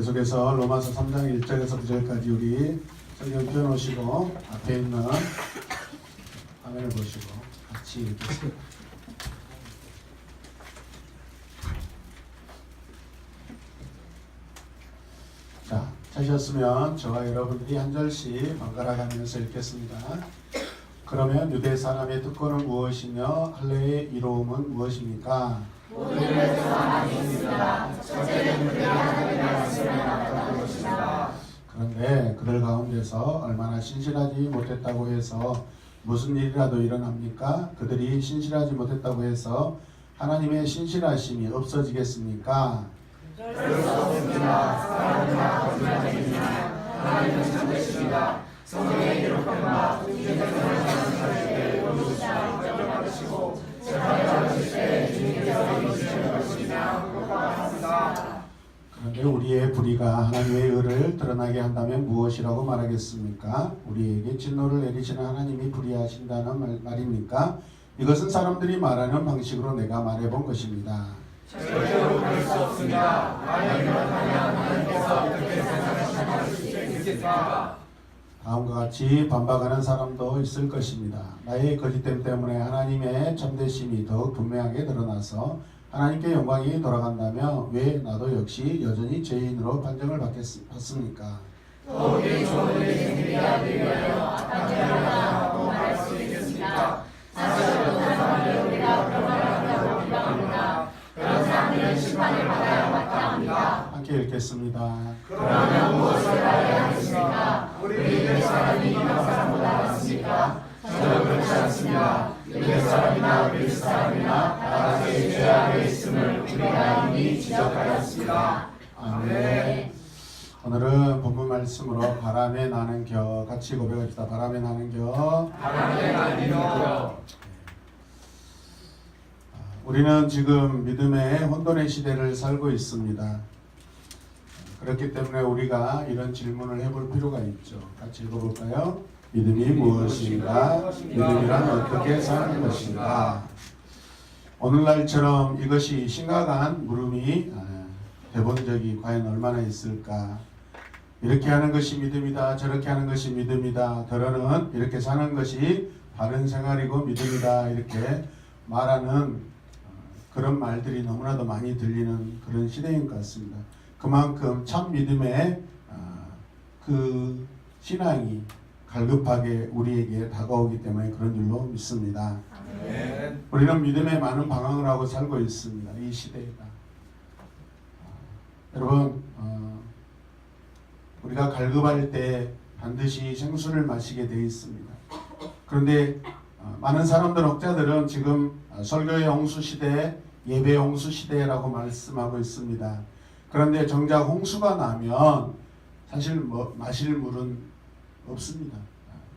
계속해서 로마서 3장 1절에서 9절까지 우리 성경 펴놓으시고 앞에 있는 화면을 보시고 같이 읽겠습니다. 자, 찾으셨으면 저와 여러분들이 한 절씩 번갈아 가면서 읽겠습니다. 그러면 유대 사람의 특권은 무엇이며 할례의 이로움은 무엇입니까? 모든 것에서 하나님이 있습니다. 첫째는 그들이 하나님의 말씀을 나타낸 것입니다. 그런데 그들 가운데서 얼마나 신실하지 못했다고 해서 무슨 일이라도 일어납니까? 그들이 신실하지 못했다고 해서 하나님의 신실하심이 없어지겠습니까? 그럴 수 없습니다. 사람이나 거짓말쟁이나 하나님은 참되십니다. 성경에 기록한 바 주님께서 말씀하실 때 모두가 인정받으시고 재판을 받으실 때 주님께서 이루시는 것이며 그것과 같습니다. 그런데 우리의 불의가 하나님의 의를 드러나게 한다면 무엇이라고 말하겠습니까? 우리에게 진노를 내리시는 하나님이 불의하신다는 말입니까? 이것은 사람들이 말하는 방식으로 내가 말해본 것입니다. 절대로 그럴 수 없습니다. 만약 그렇다면 하나님께서 어떻게 생각하실 수 있겠습니까? 다음과 같이 반박하는 사람도 있을 것입니다. 나의 거짓됨 때문에 하나님의 참되심이 더욱 분명하게 드러나서 하나님께 영광이 돌아간다면 왜 나도 역시 여전히 죄인으로 판정을 받습니까? 더욱이 좋은 일이 생기게 하기 위하여 악한 일을 하라고 말할 수 있겠습니까? 사실 어떤 사람이 우리가 그런 말을 한다고 비방합니다. 그런 사람들은 심판을 받아야 마땅합니다. 함께 읽겠습니다. 그러면 무엇을 해야 하겠습니까? 우리 유대 사람이 이방 사람보다 많습니까? 전혀 그렇지 않습니다. 유대 사람이나 그리스 사람이나 다 같이 죄 아래 있음을 우리가 이미 지적하였습니다. 아멘. 오늘은 본문 말씀으로 바람에 나는 겨 같이 고백합시다. 바람에 나는 겨. 바람에 나는 겨. 우리는 지금 믿음의 혼돈의 시대를 살고 있습니다. 그렇기 때문에 우리가 이런 질문을 해볼 필요가 있죠. 같이 읽어볼까요? 믿음이 무엇인가? 믿음이란 어떻게 사는 것인가? 오늘날처럼 이것이 심각한 물음이 해본 적이 과연 얼마나 있을까? 이렇게 하는 것이 믿음이다. 저렇게 하는 것이 믿음이다. 더러는 이렇게 사는 것이 바른 생활이고 믿음이다. 이렇게 말하는 그런 말들이 너무나도 많이 들리는 그런 시대인 것 같습니다. 그만큼 참 믿음의 그 신앙이 갈급하게 우리에게 다가오기 때문에 그런 줄로 믿습니다. 아멘. 우리는 믿음에 많은 방황을 하고 살고 있습니다. 이 시대가. 여러분 우리가 갈급할 때 반드시 생수를 마시게 되어 있습니다. 그런데 많은 사람들 학자들은 지금 설교의 홍수 시대, 예배 홍수 시대라고 말씀하고 있습니다. 그런데 정작 홍수가 나면 사실 마실 물은 없습니다.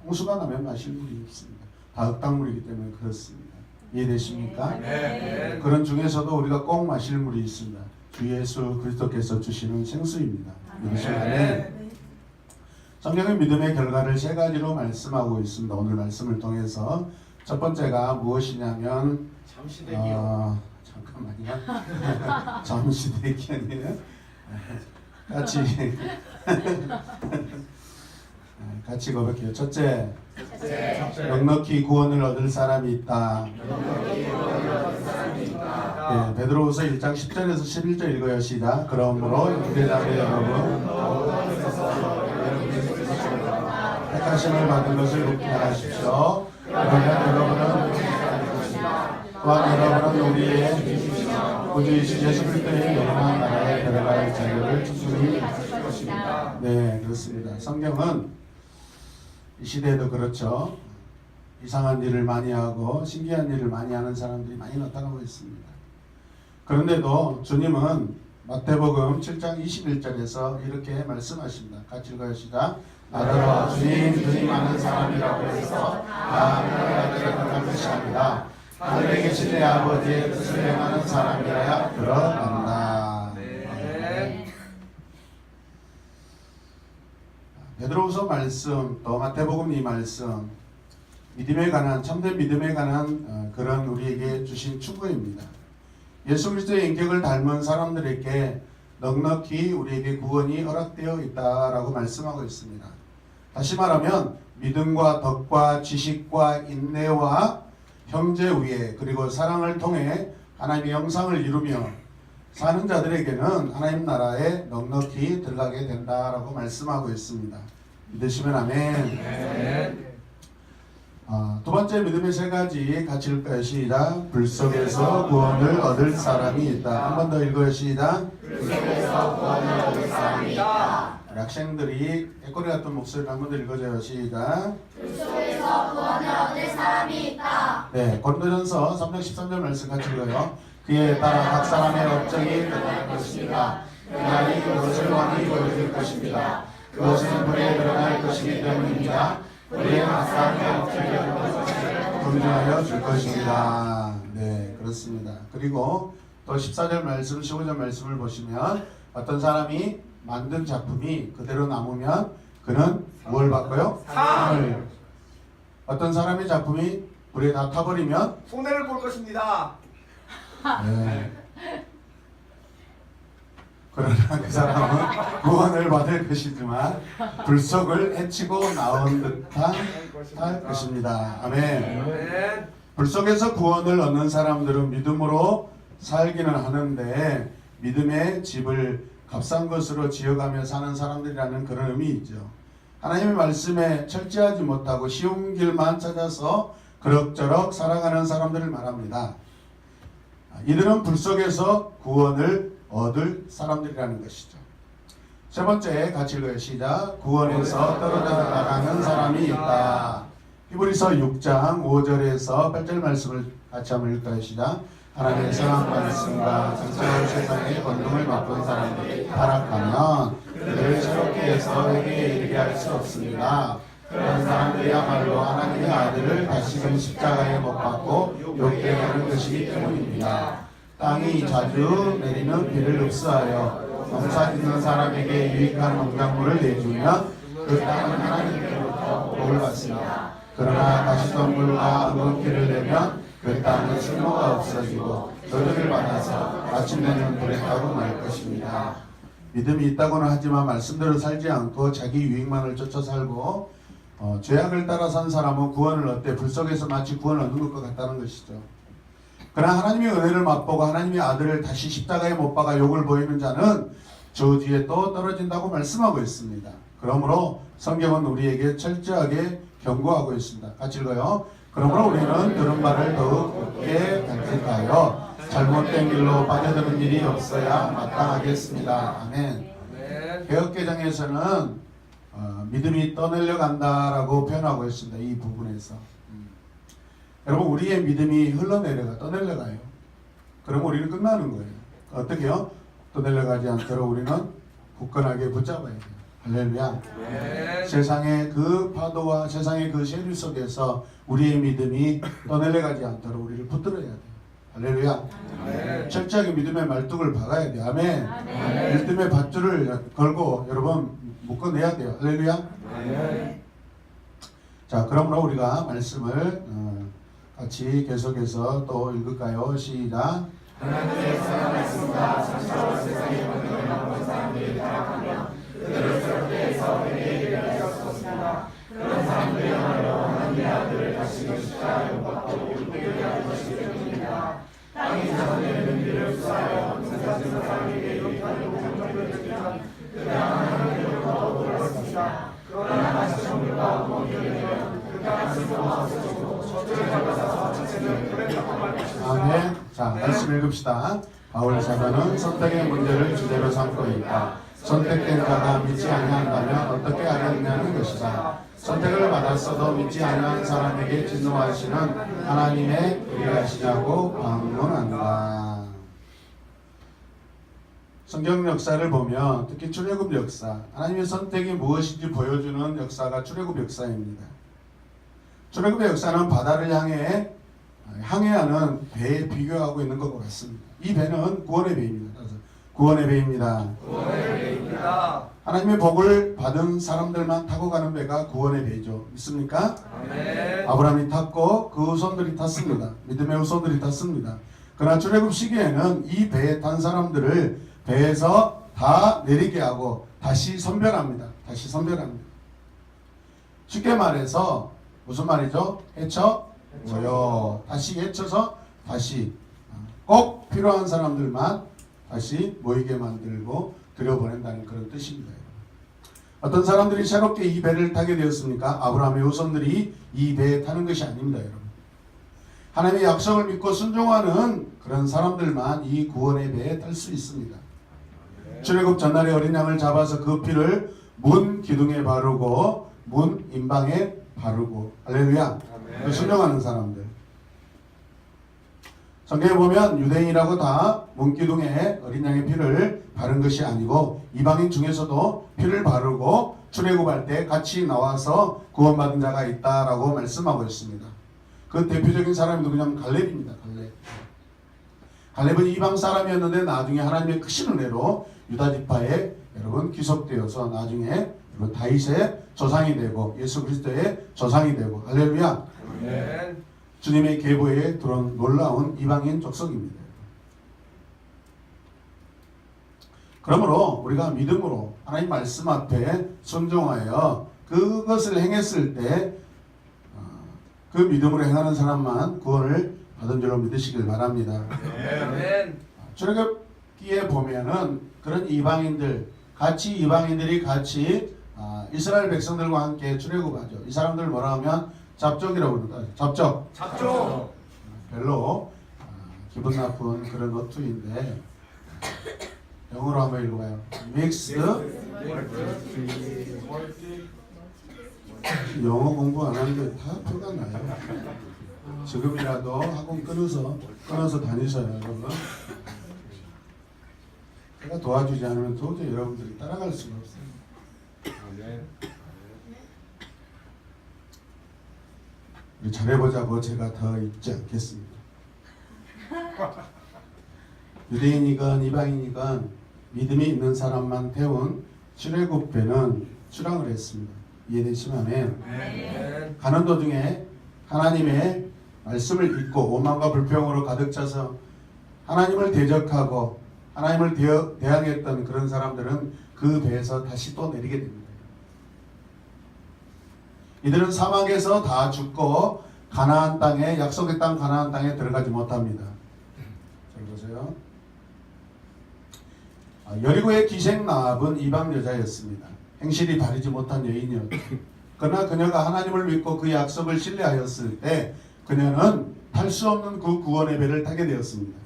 홍수가 나면 마실 물이 없습니다. 다 흙탕물이기 때문에 그렇습니다. 이해되십니까? 네. 그런 중에서도 우리가 꼭 마실 물이 있습니다. 주 예수 그리스도께서 주시는 생수입니다. 믿으시나요? 성경의 믿음의 결과를 세 가지로 말씀하고 있습니다. 오늘 말씀을 통해서 첫 번째가 무엇이냐면 잠깐만요. 잠시 대기하네요. 같이 고백해요. 첫째, 넉넉히 구원을 얻을 사람이 있다. 네, 베드로후서 1장 10절에서 11절 읽어요. 시작. 그러므로 유대자매 여러분, 택하심을 받은 것을 묻게 하십시오. 그러면 여러분은 또한 여러분은 우리의 구주이신 예수 그리스도의 영원한 나라에 들어갈 자유를 충분히 가질 것입니다. 네, 그렇습니다. 성경은 이 시대에도 그렇죠. 이상한 일을 많이 하고 신기한 일을 많이 하는 사람들이 많이 나타나고 있습니다. 그런데도 주님은 마태복음 7장 21절에서 이렇게 말씀하십니다. 같이 읽어요. 시작. 나더러 주님 아는 사람이라고 해서 다 하나님의 아들에 들어갈 것이 아니라 하늘에 계신 내 아버지의 뜻을 행하는 사람이라야 들어간다. 네. 베드로후서 말씀 또 마태복음 이 말씀 믿음에 관한 참된 믿음에 관한 그런 우리에게 주신 충고입니다. 예수 그리스도의 인격을 닮은 사람들에게 넉넉히 우리에게 구원이 허락되어 있다라고 말씀하고 있습니다. 다시 말하면 믿음과 덕과 지식과 인내와 형제우애 그리고 사랑을 통해 하나님의 형상을 이루며 사는 자들에게는 하나님 나라에 넉넉히 들어가게 된다라고 말씀하고 있습니다. 믿으시면 아멘. 두 번째 믿음의 세 가지 같이 읽을까요? 시작. 불 속에서 구원을 얻을 사람이 있다. 한 번 더 읽어요. 시작. 불 속에서 구원을 얻을 사람이 있다. 학생들이 애꼬리 같은 목소리를 한 번 더 읽어줘요. 시작. 불 속에서 구원을 얻을 사람이 있다. 네, 고린도전서 3장 13절 말씀 같이 읽어요. 그에 따라 각 사람의 업적이 드러날 것입니다. 그날이 그것을 왕이 보여줄 것입니다. 그것은 불에 드러날 것이기 때문입니다. 불에 각 사람의 업적이 어떤 것을 검증하여 줄 것입니다. 네, 그렇습니다. 그리고 또 14절 말씀, 15절 말씀을 보시면 어떤 사람이 만든 작품이 그대로 남으면 그는 뭘 받고요? 상을. 어떤 사람의 작품이 불에 다 타버리면 손해를 볼 것입니다. 네. 그러나 그 사람은 구원을 받을 것이지만 불속을 헤치고 나온 듯한 할 것입니다. 아멘. 아멘. 불속에서 구원을 얻는 사람들은 믿음으로 살기는 하는데 믿음의 집을 값싼 것으로 지어가며 사는 사람들이라는 그런 의미 있죠. 하나님의 말씀에 철저하지 못하고 쉬운 길만 찾아서 그럭저럭 살아가는 사람들을 말합니다. 이들은 불속에서 구원을 얻을 사람들이라는 것이죠. 세 번째 같이 읽어요. 시작. 구원에서 떨어져 나가는 사람이 있다. 히브리서 6장 5절에서 8절 말씀을 같이 한번 읽어요. 시작. 하나님의 선한 말씀과 정체한 세상의 권능을 맛본 사람들이 타락하면 그들을 새롭게 해서 회개에 이르게 할 수 없습니다. 그런 사람들이야말로 하나님의 아들을 다시금 십자가에 못 박고 욕되게 하는 것이기 때문입니다. 땅이 자주 내리는 비를 흡수하여 농사 짓는 사람에게 유익한 농작물을 내주면 그 땅은 하나님께로부터 복을 받습니다. 그러나 가시덤불과 엉겅퀴를 내면 그 땅은 쓸모가 없어지고 저주를 받아서 마침내는 불에 타고 말 것입니다. 믿음이 있다고는 하지만 말씀대로 살지 않고 자기 유익만을 쫓아 살고 죄악을 따라 산 사람은 구원을 얻되 불속에서 마치 구원을 얻는 것과 같다는 것이죠. 그러나 하나님의 은혜를 맛보고 하나님의 아들을 다시 십자가에 못 박아 욕을 보이는 자는 저주에 또 떨어진다고 말씀하고 있습니다. 그러므로 성경은 우리에게 철저하게 경고하고 있습니다. 같이 읽어요. 그러므로 우리는 들은 바를 더욱 굳게 간직하여 잘못된 길로 빠져드는 일이 없어야 마땅하겠습니다. 아멘. 개혁개정에서는 믿음이 떠내려 간다라고 표현하고 있습니다. 이 부분에서. 여러분 우리의 믿음이 흘러내려가 떠내려가요. 그럼 우리는 끝나는 거예요. 어떻게요? 떠내려가지 않도록 우리는 굳건하게 붙잡아야 돼요. 할렐루야. 세상의 그 파도와 세상의 그 세류 속에서 우리의 믿음이 떠내려가지 않도록 우리를 붙들어야 돼요. 할렐루야. 철저하게 믿음의 말뚝을 박아야 돼요. 아멘. 믿음의 밧줄을 걸고 여러분 묶어내야 돼요. 할렐루야. 자, 그러므로 우리가 말씀을 같이 계속해서 또 읽을까요? 시작. 하나님의 선한 말씀과 정체와 세상의 권능을 맛본 사람들이 타락하며 그들을 새롭게 해서 회개에 이르게 할 수 없습니다. 그런 사람들이야말로 하나님의 아들을 다시금 십자가에 못 박고 욕되게 할 것이기 때문입니다. 땅이 자원되는 비를 흡수하여 농사 짓는 사람에게 유익한 농작물을 내주면 그 땅은 하나님께로부터 복을 받습니다. 그러나 가시덤불과 엉겅퀴를 내면 그 땅은 쓸모가 없어지고 저주를 받아서 자체는 불에 타고 말 것입니다. 아멘. 자, 말씀 읽읍시다. 바울 사도는 선택의 문제를 주제로 삼고 있다. 선택된 자가 믿지 아니한다면 어떻게 하겠냐는 것이다. 선택을 받았어도 믿지 아니한 사람에게 진노하시는 하나님의 불의하시냐고 반문한다. 성경 역사를 보면 특히 출애굽 역사, 하나님의 선택이 무엇인지 보여주는 역사가 출애굽 역사입니다. 출애굽의 역사는 바다를 항해하는 배에 비교하고 있는 것과 같습니다. 이 배는 구원의 배입니다. 구원의 배입니다. 구원의 배입니다. 하나님의 복을 받은 사람들만 타고 가는 배가 구원의 배죠. 믿습니까? 아멘. 아브라함이 탔고 그 후손들이 탔습니다. 믿음의 후손들이 탔습니다. 그러나 출애굽 시기에는 이 배에 탄 사람들을 배에서 다 내리게 하고 다시 선별합니다. 다시 선별합니다. 쉽게 말해서 무슨 말이죠? 해쳐 모여. 다시 해쳐서 다시 꼭 필요한 사람들만 다시 모이게 만들고 들여보낸다는 그런 뜻입니다. 어떤 사람들이 새롭게 이 배를 타게 되었습니까? 아브라함의 후손들이 이 배에 타는 것이 아닙니다, 여러분. 하나님의 약속을 믿고 순종하는 그런 사람들만 이 구원의 배에 탈 수 있습니다. 출애굽 전날에 어린 양을 잡아서 그 피를 문 기둥에 바르고 문 임방에 바르고, 할렐루야. 그 순종하는 사람들. 성경에 보면 유대인이라고 다 문기둥에 어린 양의 피를 바른 것이 아니고 이방인 중에서도 피를 바르고 출애굽할 때 같이 나와서 구원받은 자가 있다라고 말씀하고 있습니다. 그 대표적인 사람이 누구냐면 갈렙입니다. 갈렙은 이방 사람이었는데 나중에 하나님의 크신 은혜로 유다 지파에 여러분 귀속되어서 나중에 다윗의 조상이 되고 예수 그리스도의 조상이 되고, 할렐루야. 아멘. 주님의 계보에 들어온 놀라운 이방인 족속입니다. 그러므로 우리가 믿음으로 하나님 말씀 앞에 순종하여 그것을 행했을 때 그 믿음으로 행하는 사람만 구원을 받은 줄로 믿으시길 바랍니다. 아멘. 출애굽기에 보면은 그런 이방인들이 같이 이스라엘 백성들과 함께 출애굽하죠. 이 사람들 뭐라 하면 잡족이라고 그러는데, 잡족. 별로 기분 나쁜 그런 어투인데 영어로 한번 읽어봐요. Mixed. 영어 공부 안 하는데 다 표가 나요. 지금이라도 학원 끊어서 다니셔요, 여러분. 제가 도와주지 않으면 도저히 여러분들이 따라갈 수가 없어요. 우리 잘해보자고 제가 더 잊지 않겠습니다. 유대인이건 이방인이건 믿음이 있는 사람만 태운 출애굽배는 출항을 했습니다. 이해되시면 아멘. 가는 도중에 하나님의 말씀을 믿고 오만과 불평으로 가득 차서 하나님을 대적하고 하나님을 대항했던 그런 사람들은 그 배에서 다시 또 내리게 됩니다. 이들은 사막에서 다 죽고 가나안 땅에, 약속의 땅 가나안 땅에 들어가지 못합니다. 잘 보세요. 여리고의 기생 라합은 이방 여자였습니다. 행실이 바르지 못한 여인이었죠. 그러나 그녀가 하나님을 믿고 그 약속을 신뢰하였을 때 그녀는 탈 수 없는 그 구원의 배를 타게 되었습니다.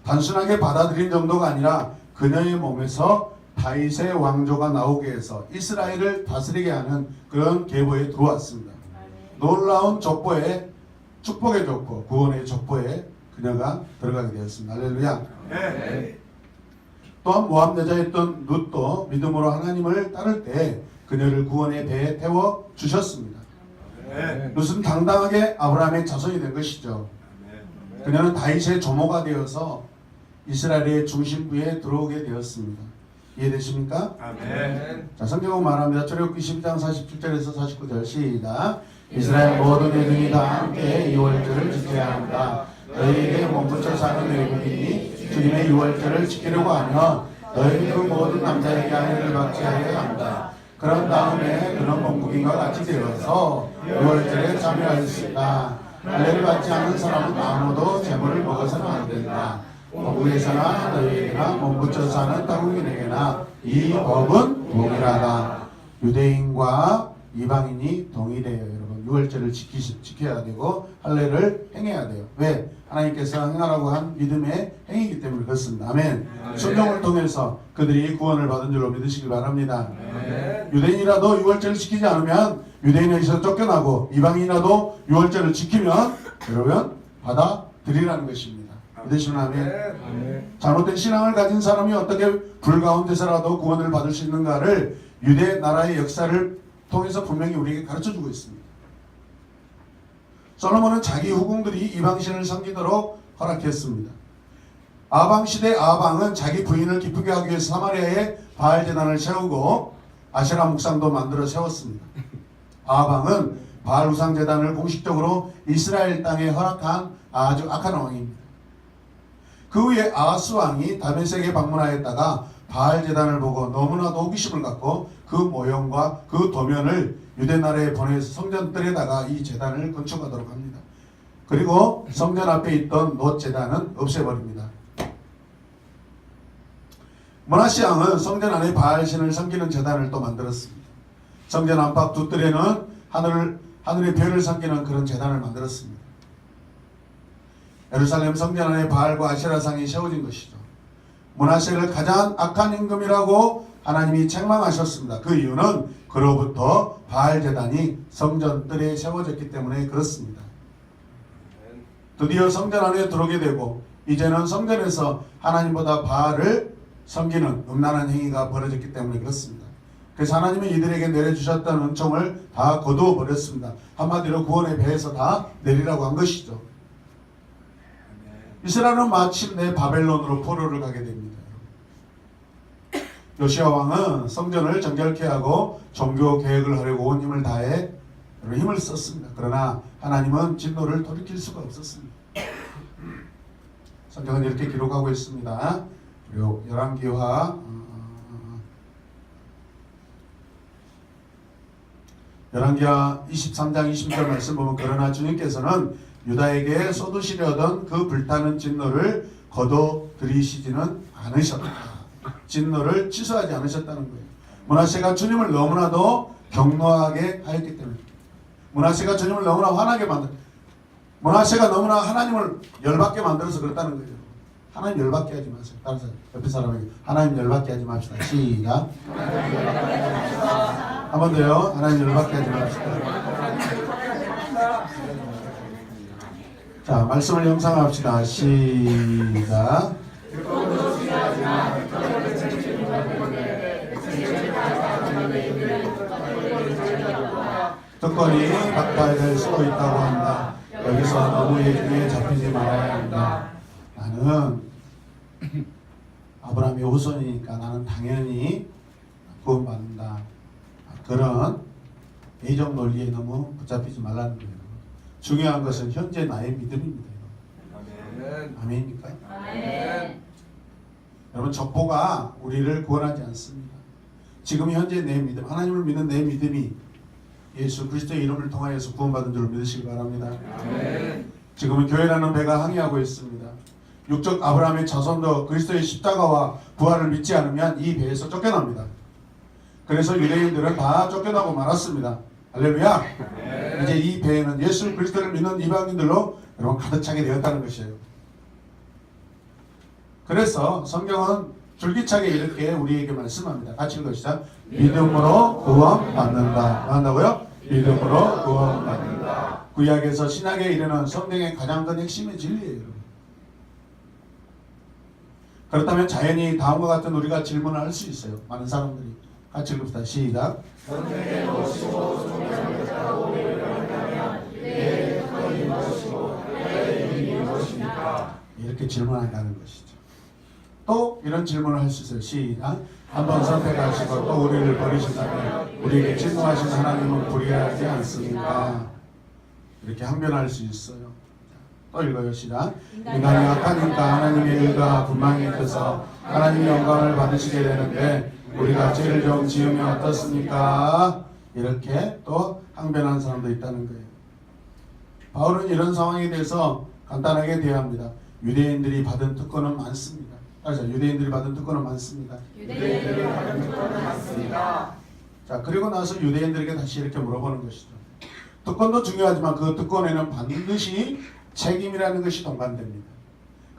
단순하게 받아들인 정도가 아니라 그녀의 몸에서 다윗의 왕조가 나오게 해서 이스라엘을 다스리게 하는 그런 계보에 들어왔습니다. 놀라운 족보에, 축복의 족보, 구원의 족보에 그녀가 들어가게 되었습니다. 할렐루야. 또한 모압 여자였던 룻도 믿음으로 하나님을 따를 때 그녀를 구원의 배에 태워 주셨습니다. 룻은 당당하게 아브라함의 자손이 된 것이죠. 그녀는 다윗의 조모가 되어서 이스라엘의 중심부에 들어오게 되었습니다. 이해되십니까? 아멘. 자, 성경은 말합니다. 출애굽기 12장 47절에서 49절 시작. 이스라엘 모든 회중이 다 함께 유월절을 지켜야 합니다. 너희에게 몸부쳐 사는 외국인이 주님의 유월절을 지키려고 하면 너희 그 모든 남자에게 할례를 받지 하여야 합니다. 그런 다음에 그런 본국인과 같이 되어서 유월절에 참여할 수 있다. 할례를 받지 않는 사람은 아무도 제물을 먹어서는 안 된다. 본국에서나 너희에게나 몸부쳐 사는 타국인에게나 이 법은 동일하다. 유대인과 이방인이 동일해요, 여러분. 유월절을 지켜야 되고 할례를 행해야 돼요. 왜? 하나님께서 행하라고 한 믿음의 행위이기 때문에 그렇습니다. 아멘. 순종을 통해서 그들이 구원을 받은 줄로 믿으시기 바랍니다. 유대인이라도 유월절을 지키지 않으면 유대인에게서 쫓겨나고 이방인이라도 유월절을 지키면 여러분 받아들이라는 것입니다. 믿으시면 아멘. 잘못된 신앙을 가진 사람이 어떻게 불 가운데서라도 구원을 받을 수 있는가를 유대 나라의 역사를 통해서 분명히 우리에게 가르쳐주고 있습니다. 솔로몬은 자기 후궁들이 이방신을 섬기도록 허락했습니다. 아방시대 아방은 자기 부인을 기쁘게 하기 위해서 사마리아에 바알 제단을 세우고 아세라 묵상도 만들어 세웠습니다. 아방은 바알 우상 제단을 공식적으로 이스라엘 땅에 허락한 아주 악한 왕입니다. 그 후에 아하스 왕이 다메섹에 방문하였다가 바알 제단을 보고 너무나도 호기심을 갖고 그 모형과 그 도면을 유대 나라에 보내서 성전뜰에다가 이 제단을 건축하도록 합니다. 그리고 성전 앞에 있던 놋 제단은 없애버립니다. 므낫세 왕은 성전 안에 바알신을 섬기는 제단을 또 만들었습니다. 성전 안팎 두 뜰에는 하늘의 별을 섬기는 그런 제단을 만들었습니다. 예루살렘 성전 안에 바알과 아세라상이 세워진 것이죠. 므낫세를 가장 악한 임금이라고 하나님이 책망하셨습니다. 그 이유는 그로부터 바알 제단이 성전 뜰에 세워졌기 때문에 그렇습니다. 드디어 성전 안에 들어오게 되고 이제는 성전에서 하나님보다 바알을 섬기는 음란한 행위가 벌어졌기 때문에 그렇습니다. 그래서 하나님은 이들에게 내려주셨던 은총을 다 거두어 버렸습니다. 한마디로 구원의 배에서 다 내리라고 한 것이죠. 이스라엘은 마침내 바벨론으로 포로를 가게 됩니다. 요시야 왕은 성전을 정결케 하고 종교 개혁을 하려고 온 힘을 다해 힘을 썼습니다. 그러나 하나님은 진노를 돌이킬 수가 없었습니다. 성경은 이렇게 기록하고 있습니다. 그리고 열왕기하 23장 20절 말씀 보면 그러나 주님께서는 유다에게 쏟으시려던 그 불타는 진노를 거둬들이시지는 않으셨다. 진노를 취소하지 않으셨다는 거예요. 므낫세가 주님을 너무나도 경노하게 하였기 때문에 므낫세가 주님을 너무나 화나게 므낫세가 너무나 하나님을 열받게 만들어서 그렇다는 거예요. 하나님 열받게 하지 마세요. 다른 사람, 옆에 사람에게 하나님 열받게 하지 맙시다. 시작. 한 번 더요. 하나님 열받게 하지 맙시다. 자, 말씀을 영상합시다. 시작. 특권이 박탈될 수도 있다고 한다. 여기서 너무의 중에 잡히지 말아야 한다. 나는 아브라함의 후손이니까 나는 당연히 구원받는다. 그런 예정 논리에 너무 붙잡히지 말라는 거예요. 중요한 것은 현재 나의 믿음입니다. 아멘. 아멘입니까? 아멘. 여러분 족보가 우리를 구원하지 않습니다. 지금 현재 내 믿음, 하나님을 믿는 내 믿음이 예수 그리스도의 이름을 통하여서 구원받은 줄 믿으시기 바랍니다. 아멘. 지금은 교회라는 배가 항해하고 있습니다. 육적 아브라함의 자손도 그리스도의 십자가와 부활을 믿지 않으면 이 배에서 쫓겨납니다. 그래서 유대인들은 다 쫓겨나고 말았습니다. 할렐루야. 네. 이제 이 배에는 예수 그리스도를 믿는 이방인들로 여러분 가득 차게 되었다는 것이에요. 그래서 성경은 줄기차게 이렇게 우리에게 말씀합니다. 같이 읽으시죠. 믿음으로 구원받는다. 뭐 한다고요? 믿음으로 구원받는다. 구약에서 신약에 이르는 성경의 가장 큰 핵심의 진리예요. 그렇다면 자연히 다음과 같은 우리가 질문을 할 수 있어요. 많은 사람들이. 같이 읽읍시다. 시작. 성경에 무엇이고 성경에 따르고 이르려면 내 특권이 무엇이고 내 이익이 무엇입니까? 이렇게 질문한다는 것이죠. 또 이런 질문을 할 수 있어요. 시작. 한번 선택하시고 또 우리를 버리신다면 우리에게 진노하신 하나님은 불의하지 않습니까? 이렇게 항변할 수 있어요. 또 읽어요. 시작. 인간이 악하니까 하나님의 의가 분명히 떠서 하나님의 영광을 받으시게 되는데 우리가 죄를 좀 지으면 어떻습니까? 이렇게 또 항변하는 사람도 있다는 거예요. 바울은 이런 상황에 대해서 간단하게 대합니다. 유대인들이 받은 특권은 많습니다. 그래서 유대인들이 받은 특권은 많습니다. 유대인들이 받은 특권은 많습니다. 자, 그리고 나서 유대인들에게 다시 이렇게 물어보는 것이죠. 특권도 중요하지만 그 특권에는 반드시 책임이라는 것이 동반됩니다.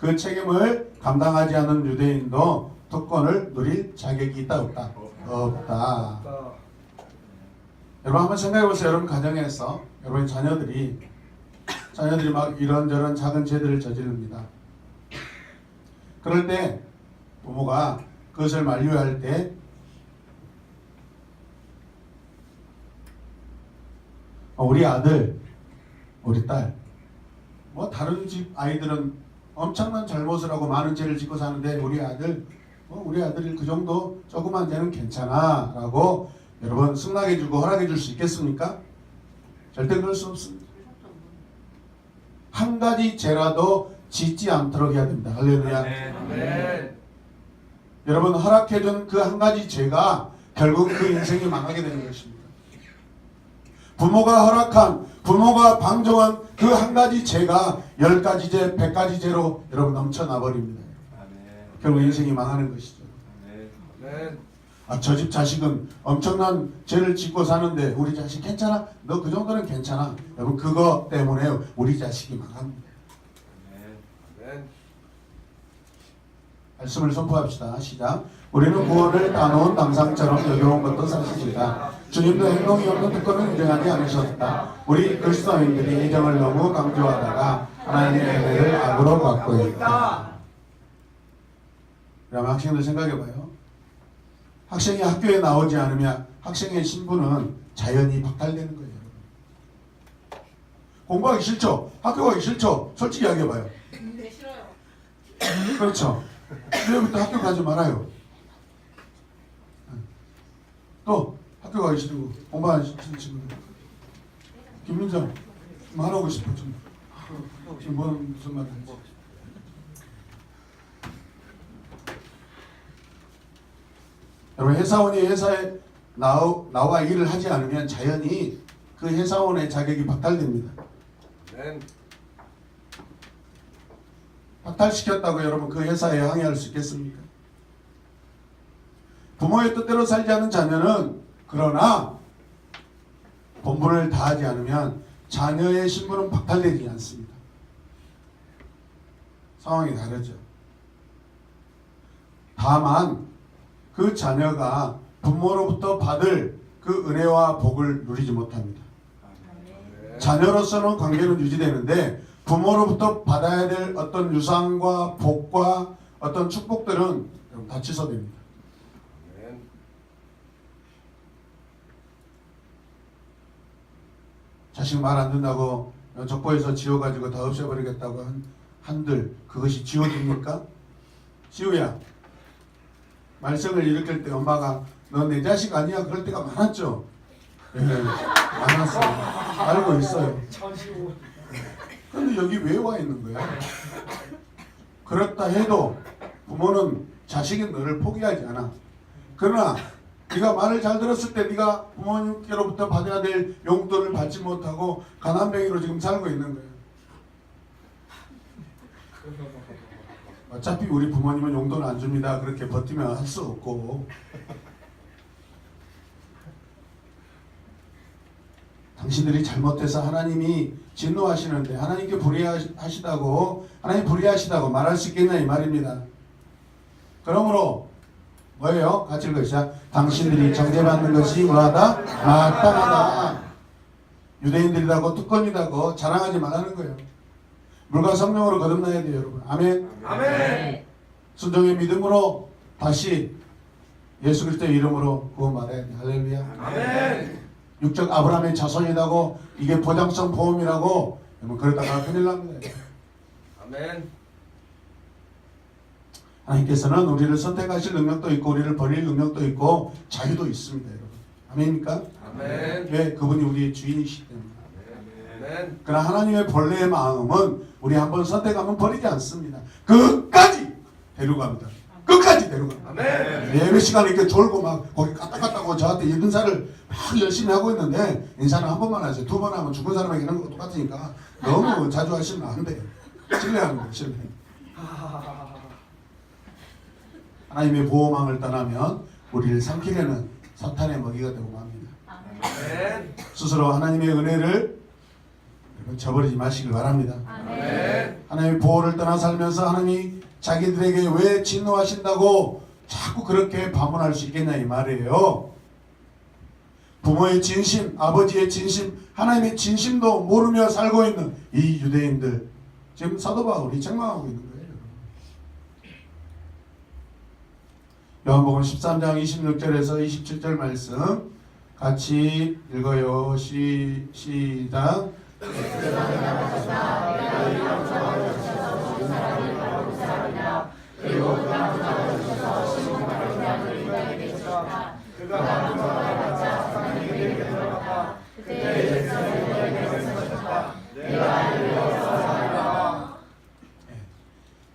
그 책임을 감당하지 않은 유대인도 특권을 누릴 자격이 있다 없다? 없다. 여러분 한번 생각해 보세요. 여러분 가정에서 여러분의 자녀들이 막 이런저런 작은 죄들을 저지릅니다. 그럴 때 부모가 그것을 만류할 때 우리 아들, 우리 딸, 뭐 다른 집 아이들은 엄청난 잘못을 하고 많은 죄를 짓고 사는데 우리 아들이 그 정도 조그만 죄는 괜찮아 라고 여러분 승낙해 주고 허락해 줄 수 있겠습니까? 절대 그럴 수 없습니다. 한 가지 죄라도 짓지 않도록 해야 됩니다. 할렐루야. 아멘. 여러분 허락해준 그 한 가지 죄가 결국 그 인생이 망하게 되는 것입니다. 부모가 허락한, 부모가 방종한 그 한 가지 죄가 10가지 죄, 100가지 죄로 여러분 넘쳐나 버립니다. 결국 인생이 망하는 것이죠. 저 집 자식은 엄청난 죄를 짓고 사는데 우리 자식 괜찮아? 너 그 정도는 괜찮아. 여러분 그거 때문에 우리 자식이 망합니다. 말씀을 선포합시다. 시작. 우리는 구원을 따놓은 당상처럼 여겨온 것도 사실이다. 주님도 행동이 없는 특권을 인정하지 않으셨다. 우리 그리스도인들이 이정을 너무 강조하다가 하나님의 은혜를 악으로 갖고 있다. 그럼 학생들 생각해봐요. 학생이 학교에 나오지 않으면 학생의 신분은 자연히 박탈되는 거예요. 공부하기 싫죠? 학교 가기 싫죠? 솔직히 이야기해봐요. 네, 싫어요. 그렇죠. 내일부터 학교 가지 말아요. 또 학교 가기 싫고 공부하기 싫은 친구들. 김민정 말하고 싶어 좀. 지금 무슨 말 하지? 여러분 회사원이 회사에 나와 일을 하지 않으면 자연히 그 회사원의 자격이 박탈됩니다. 박탈시켰다고 여러분 그 회사에 항의할 수 있겠습니까? 부모의 뜻대로 살지 않는 자녀는 그러나 본분을 다하지 않으면 자녀의 신분은 박탈되지 않습니다. 상황이 다르죠. 다만 그 자녀가 부모로부터 받을 그 은혜와 복을 누리지 못합니다. 자녀로서는 관계는 유지되는데 부모로부터 받아야 될 어떤 유산과 복과 어떤 축복들은 다 취소됩니다. 자식 말 안 듣는다고 족보에서 지워가지고 다 없애버리겠다고 한들 그것이 지워집니까? 지우야, 말썽을 일으킬 때 엄마가 너 내 자식 아니야 그럴 때가 많았죠. 네, 많았어요. 알고 있어요. 근데 여기 왜 와 있는 거야? 그렇다 해도 부모는 자식이 너를 포기하지 않아. 그러나 네가 말을 잘 들었을 때 네가 부모님께로부터 받아야 될 용돈을 받지 못하고 가난뱅이로 지금 살고 있는 거예요. 어차피 우리 부모님은 용돈 안 줍니다. 그렇게 버티면 할 수 없고. 당신들이 잘못해서 하나님이 진노하시는데 하나님께 불의하시다고 하나님 불의하시다고 말할 수 있겠냐 이 말입니다. 그러므로 뭐예요? 같이 읽으시죠. 당신들이 정죄받는 것이 뭐하다? 마땅하다. 유대인들이라고 특권이라고 자랑하지 말라는 거예요. 물과 성령으로 거듭나야 돼요, 여러분. 아멘. 아멘. 순종의 믿음으로 다시 예수 그리스도의 이름으로 구원받아야 돼. 할렐루야. 아멘. 육적 아브라함의 자손이라고 이게 보장성 보험이라고 그러다가 큰일 납니다. 아멘. 하나님께서는 우리를 선택하실 능력도 있고 우리를 버릴 능력도 있고 자유도 있습니다, 여러분. 아멘입니까? 아멘. 왜? 그분이 우리의 주인이시기 때문에. 아멘. 그러나 하나님의 본래의 마음은 우리 한번 선택하면 버리지 않습니다. 끝까지 데려갑니다. 끝까지 데려갑니다. 아멘. 예배 시간에 이렇게 졸고 막 거기 까딱까딱하고 저한테 인사를 막 열심히 하고 있는데 인사는 한 번만 하세요. 두 번 하면 죽은 사람에게 하는 거 똑같으니까 너무 자주 하시면 안 돼요. 신뢰하는 거예요. 신뢰. 하나님의 보호망을 떠나면 우리를 삼키려는 사탄의 먹이가 되고 맙니다. 아멘. 스스로 하나님의 은혜를 저버리지 마시길 바랍니다. 아멘. 하나님의 보호를 떠나 살면서 하나님이 자기들에게 왜 진노하신다고 자꾸 그렇게 반문할 수 있겠냐 이 말이에요. 부모의 진심, 아버지의 진심, 하나님의 진심도 모르며 살고 있는 이 유대인들 지금 사도 바울이 책망하고 있는 거예요. 요한복음 13장 26절에서 27절 말씀 같이 읽어요. 시작.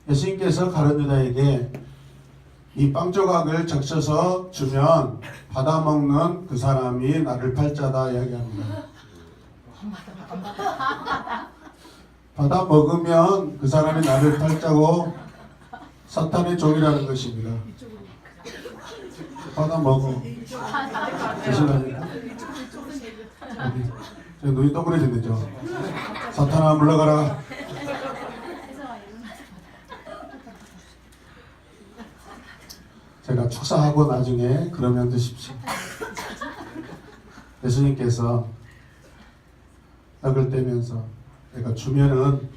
예수님께서 가룟 유다에게 이 빵 조각을 적셔서 주면 받아 먹는 그 사람이 나를 팔자다 이야기합니다. 받아 먹으면 그 사람이 나를 팔자고 사탄의 종이라는 것입니다. 받아 먹어. 드실랍니까? 저 눈이 동그래진대죠. 사탄아 물러가라. 제가 축사하고 나중에 그러면 드십시오. 예수님께서 떡을 떼면서 내가 주면은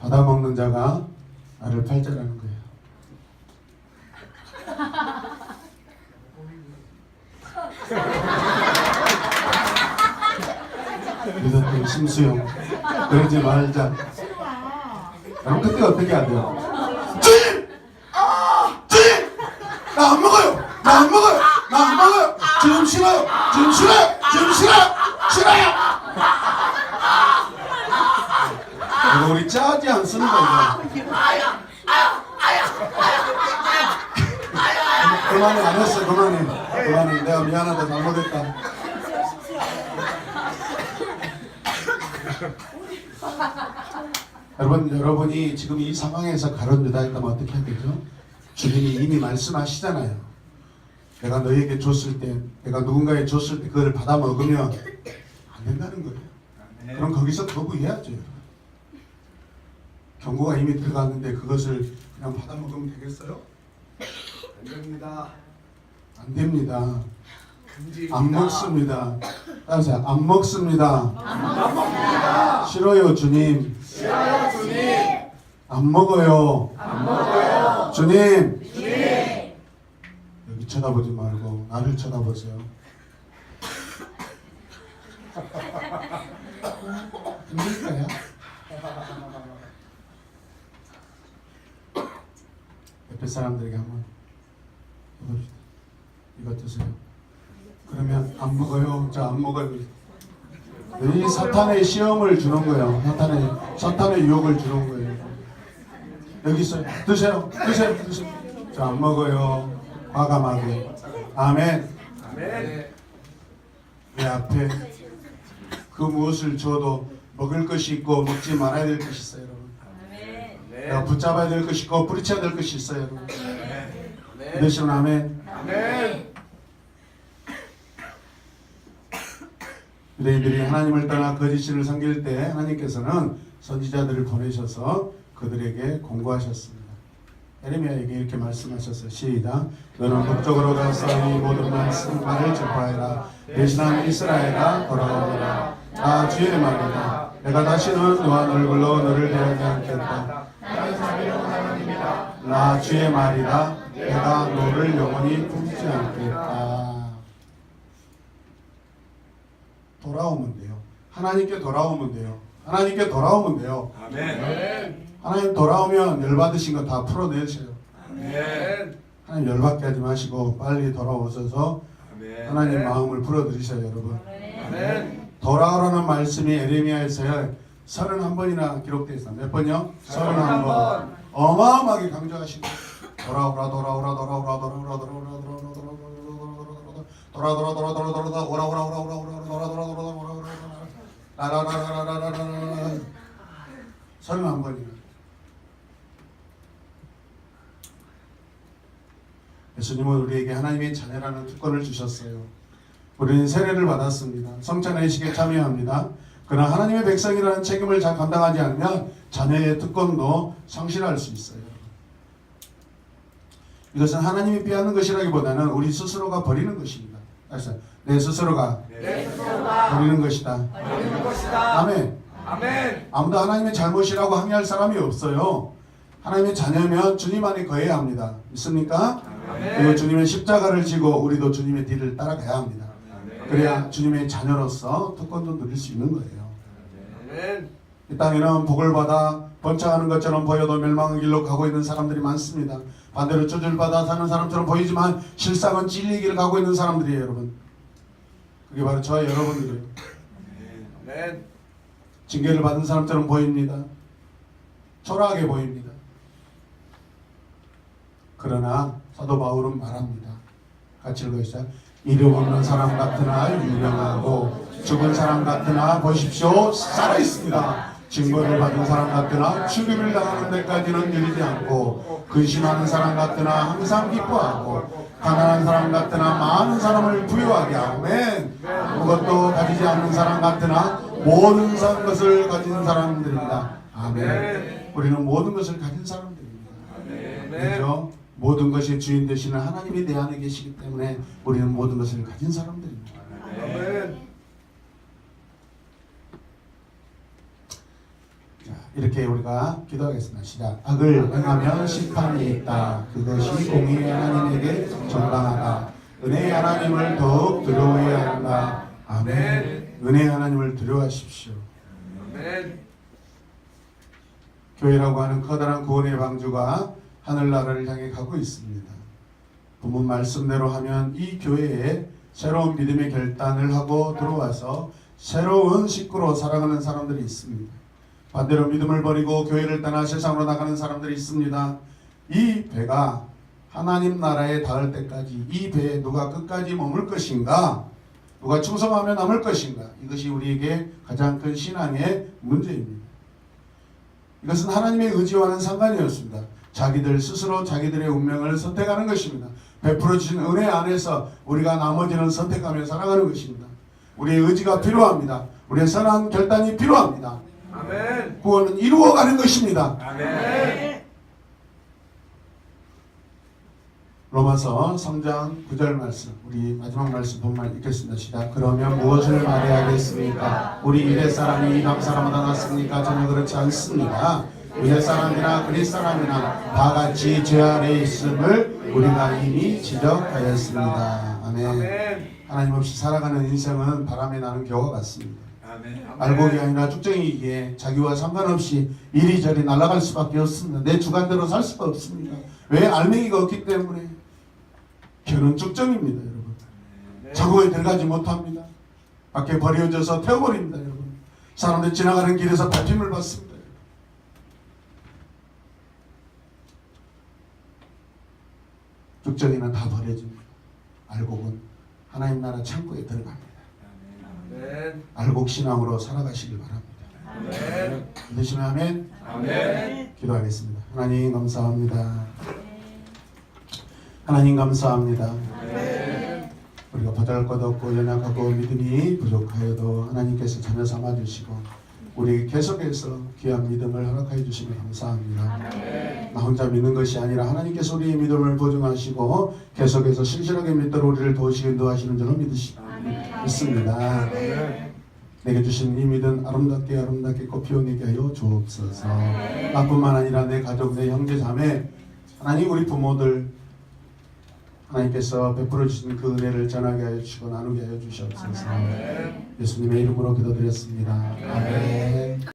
받아먹는 자가 나를 팔자라는 거예요. 믿었던 심수영 그러지 말자. 그럼 그때 어떻게 해야 돼요? 주님! 주님! 나 안 먹어요! 나 안 먹어요! 나 안 먹어요! 지금 싫어요! 지금 싫어요! 지금 싫어요! 싫어요! 이거 우리 짜지 안 쓰는 거예요. 그만해 안 했어. 그만해. 내가 미안하다. 잘못했다. 여러분이 지금 이 상황에서 가론유다 했다면 어떻게 해야 되죠? 주님이 이미 말씀하시잖아요. 내가 너에게 줬을 때, 내가 누군가에 줬을 때 그걸 받아 먹으면 안 된다는 거예요. 그럼 거기서 거부해야죠. 경고가 이미 들어갔는데 그것을 그냥 받아 먹으면 되겠어요? 안 됩니다. 안 됩니다. 금지입니다. 안 먹습니다. 따라서 안 먹습니다. 안 먹습니다. 싫어요, 주님. 싫어요, 주님. 안 먹어요. 안 먹어요. 주님. 주님. 여기 쳐다보지 말고 나를 쳐다보세요. 힘들까요? 옆에 사람들에게 한번 해봅시다. 이거 드세요. 그러면 안 먹어요. 저 안 먹어요. 이 사탄의 시험을 주는 거예요. 사탄의 유혹을 주는 거예요. 여기 있어요. 드세요. 저 안 먹어요. 과감하게. 아멘. 아멘. 내 앞에 그 무엇을 줘도 먹을 것이 있고 먹지 말아야 될 것이 있어요, 여러분. 내가 붙잡아야 될 것이 있고 뿌리쳐야 될 것이 있어요, 여러분. 믿으시면 아멘. 아멘. 유대인들이 하나님을 떠나 거짓신을 섬길 때 하나님께서는 선지자들을 보내셔서 그들에게 공고하셨습니다. 에레미야에게 이렇게 말씀하셨어요. 시작. 너는 북쪽으로 가서 이 모든 말을 전파해라. 대신한 이스라엘아 돌아오리라. 나 주의 말이다. 내가 다시는 노한 얼굴로 너를 대하지 않겠다. 나 주의 말이다. 내가 너를 영원히 품지 않겠다. 돌아오면 돼요. 하나님께 돌아오면 돼요. 하나님께 돌아오면 돼요. 아멘. 하나님 돌아오면 열받으신 거 다 풀어내셔요. 아멘. 하나님 열받게 하지 마시고 빨리 돌아오셔서 아멘. 하나님 마음을 풀어드리셔요, 여러분. 아멘. 돌아오라는 말씀이 에레미야에서 31번이나 기록되어 있어요. 몇 번요? 31번. 어마어마하게 강조하시고 돌아오라 돌아오라 돌아오라 돌아오라 돌아오라 돌아오라 31번이나. 예수님은 우리에게 하나님의 자녀라는 특권을 주셨어요. 우리는 세례를 받았습니다. 성찬의식에 참여합니다. 그러나 하나님의 백성이라는 책임을 잘 감당하지 않으면 자녀의 특권도 상실할 수 있어요. 이것은 하나님이 빼앗는 것이라기보다는 우리 스스로가 버리는 것입니다. 그래서 내 스스로가 버리는 것이다. 버리는 것이다. 아멘. 아멘. 아무도 하나님의 잘못이라고 항의할 사람이 없어요. 하나님의 자녀면 주님 안에 거해야 합니다. 믿습니까? 그리고 주님의 십자가를 지고 우리도 주님의 뒤를 따라가야 합니다. 그래야 주님의 자녀로서 특권도 누릴 수 있는 거예요. 아멘. 이 땅에는 복을 받아 번창하는 것처럼 보여도 멸망의 길로 가고 있는 사람들이 많습니다. 반대로 저주받아 사는 사람처럼 보이지만 실상은 진리의 길을 가고 있는 사람들이에요, 여러분. 그게 바로 저와 여러분들이에요. 아멘. 징계를 받은 사람처럼 보입니다. 초라하게 보입니다. 그러나 사도 바울은 말합니다. 같이 읽어주세요. 이름 없는 사람 같으나 유명하고 죽은 사람 같으나 보십시오 살아있습니다. 징벌을 받은 사람 같으나 죽임을 당하는 데까지는 이르지 않고 근심하는 사람 같으나 항상 기뻐하고 가난한 사람 같으나 많은 사람을 부유하게 하고 아무것도 가지지 않는 사람 같으나 모든 것을 가진 사람들입니다. 아멘. 우리는 모든 것을 가진 사람들입니다. 그렇죠? 모든 것이 주인 되시는 하나님이 내 안에 계시기 때문에 우리는 모든 것을 가진 사람들입니다. 아멘. 자, 이렇게 우리가 기도하겠습니다. 시작. 악을 행하면 심판이 있다. 그것이 공의의 하나님에게 정당하다. 은혜의 하나님을 더욱 두려워해야 한다. 아멘. 은혜의 하나님을 두려워하십시오. 아멘. 교회라고 하는 커다란 구원의 방주가 하늘나라를 향해 가고 있습니다. 본문 말씀대로 하면 이 교회에 새로운 믿음의 결단을 하고 들어와서 새로운 식구로 살아가는 사람들이 있습니다. 반대로 믿음을 버리고 교회를 떠나 세상으로 나가는 사람들이 있습니다. 이 배가 하나님 나라에 닿을 때까지 이 배에 누가 끝까지 머물 것인가, 누가 충성하며 남을 것인가, 이것이 우리에게 가장 큰 신앙의 문제입니다. 이것은 하나님의 의지와는 상관이 없습니다. 자기들 스스로 자기들의 운명을 선택하는 것입니다. 베풀어 주신 은혜 안에서 우리가 나머지는 선택하며 살아가는 것입니다. 우리의 의지가 필요합니다. 우리의 선한 결단이 필요합니다. 아멘. 구원은 이루어가는 것입니다. 아멘. 로마서 3장 9절 말씀, 우리 마지막 말씀 본말 읽겠습니다. 시작. 그러면 무엇을 말해야겠습니까? 우리 유대 사람이 이방 사람보다 낫습니까? 전혀 그렇지 않습니다. 유대 사람이나 그리스 사람이나 다 같이 죄 아래 있음을 우리가 이미 지적하였습니다. 아멘. 아멘. 하나님 없이 살아가는 인생은 바람에 나는 겨와 같습니다. 아멘. 알곡이 아니라 쭉정이기에 자기와 상관없이 이리저리 날아갈 수밖에 없습니다. 내 주관대로 살 수가 없습니다. 왜? 알맹이가 없기 때문에. 겨는 쭉정입니다, 여러분. 자국에 들어가지 못합니다. 밖에 버려져서 태워버립니다, 여러분. 사람들 지나가는 길에서 밟힘을 받습니다. 쭉정이는 다 버려집니다. 알곡은 하나님 나라 창고에 들어갑니다. 아멘. 알곡 신앙으로 살아가시길 바랍니다. 아멘. 믿으시면 아멘. 아멘. 기도하겠습니다. 하나님 감사합니다. 하나님 감사합니다. 아멘. 우리가 보잘것없고 연약하고 믿음이 부족하여도 하나님께서 자녀 삼아주시고 우리 계속해서 귀한 믿음을 허락하여 주시면 감사합니다. 나 혼자 믿는 것이 아니라 하나님께서 우리의 믿음을 보증하시고 계속해서 신실하게 믿도록 우리를 도우시기 인도하시는 줄로 믿습니다. 내게 주신 이 믿음 아름답게 꽃피어내게 하여 주옵소서. 나뿐만 아니라 내 가족, 내 형제 자매, 하나님 우리 부모들 하나님께서 베풀어 주신 그 은혜를 전하게 하여 주시고 나누게 하여 주시옵소서. 예수님의 이름으로 기도드렸습니다. 아멘.